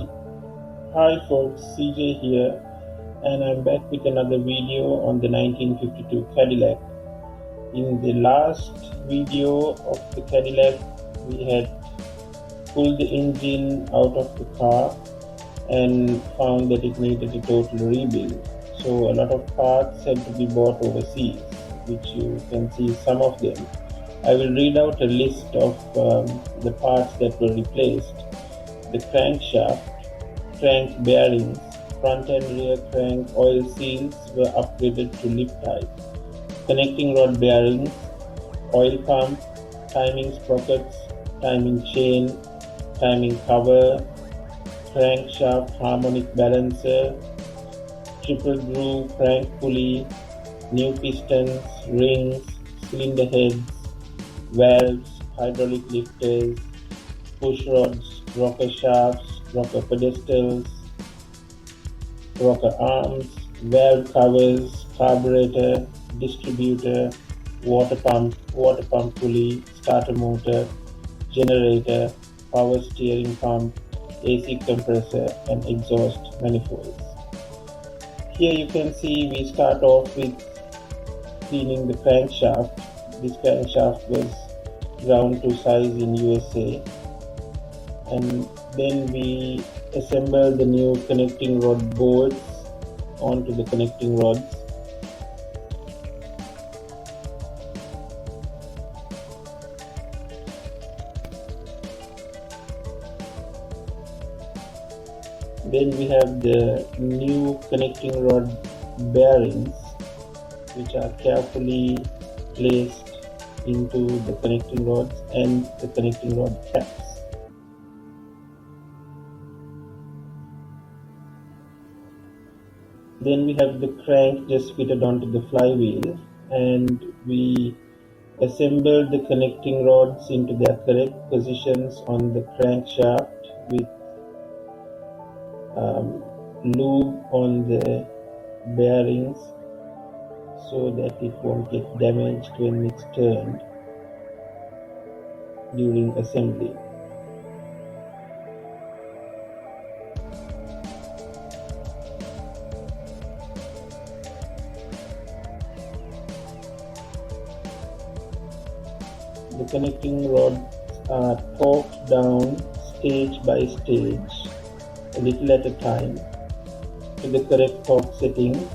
Hi folks, CJ here, and I'm back with another video on the 1952 Cadillac. In the last video of the Cadillac, we had pulled the engine out of the car and found that it needed a total rebuild. So a lot of parts had to be bought overseas, which you can see some of them. I will read out a list of the parts that were replaced. The crankshaft, crank bearings, front and rear crank oil seals were upgraded to lip type. Connecting rod bearings, oil pump, timing sprockets, timing chain, timing cover, crankshaft harmonic balancer, triple groove crank pulley, new pistons, rings, cylinder heads, valves, hydraulic lifters, push rods, rocker shafts, rocker pedestals, rocker arms, valve covers, carburetor, distributor, water pump pulley, starter motor, generator, power steering pump, AC compressor, and exhaust manifolds. Here you can see we start off with cleaning the crankshaft. This crankshaft was ground to size in USA, and then we assemble the new connecting rod boards onto the connecting rods. Then we have the new connecting rod bearings, which are carefully placed into the connecting rods and the connecting rod caps. Then we have the crank just fitted onto the flywheel, and we assemble the connecting rods into their correct positions on the crankshaft with lube on the bearings so that it won't get damaged when it's turned during assembly. The connecting rods are torqued down stage by stage, a little at a time, to the correct torque setting,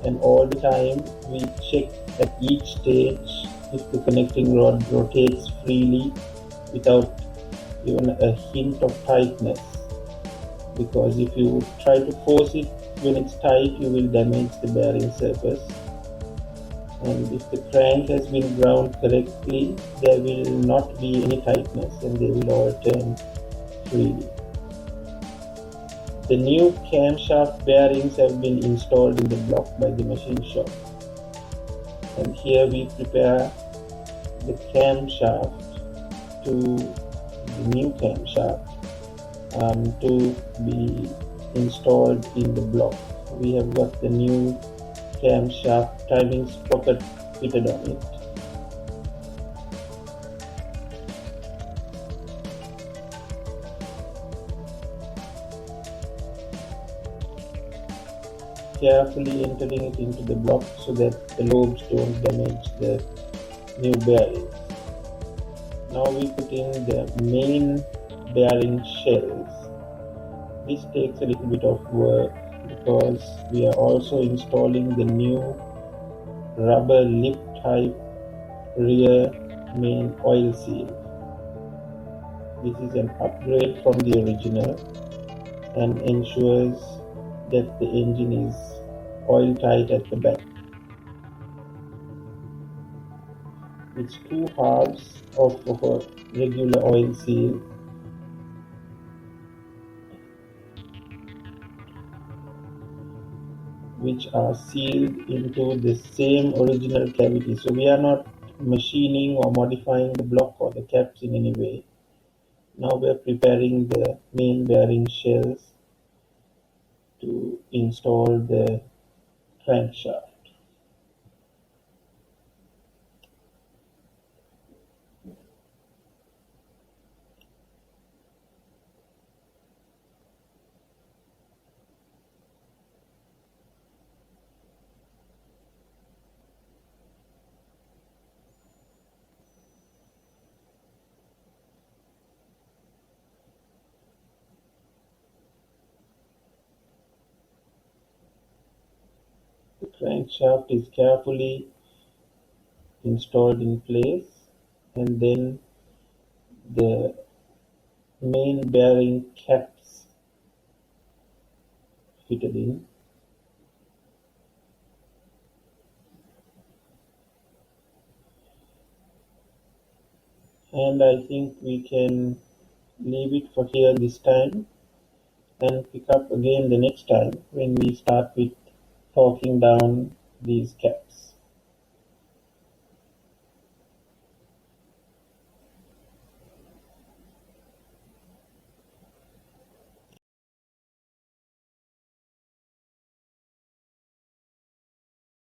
and all the time we check at each stage if the connecting rod rotates freely without even a hint of tightness, because if you try to force it when it's tight, you will damage the bearing surface. And if the crank has been ground correctly, there will not be any tightness and they will all turn freely. The new camshaft bearings have been installed in the block by the machine shop. And here we prepare the camshaft to the new camshaft to be installed in the block. We have got the new camshaft timing sprocket fitted on it. Carefully entering it into the block so that the lobes don't damage the new bearings. Now we put in the main bearing shells. This takes a little bit of work because we are also installing the new rubber lip type rear main oil seal. This is an upgrade from the original and ensures that the engine is oil tight at the back. It's two halves of a regular oil seal, which are sealed into the same original cavity. So we are not machining or modifying the block or the caps in any way. Now we are preparing the main bearing shells to install the crankshaft. crankshaft is carefully installed in place, and then the main bearing caps fitted in. And I think we can leave it for here this time and pick up again the next time when we start with torquing down these caps.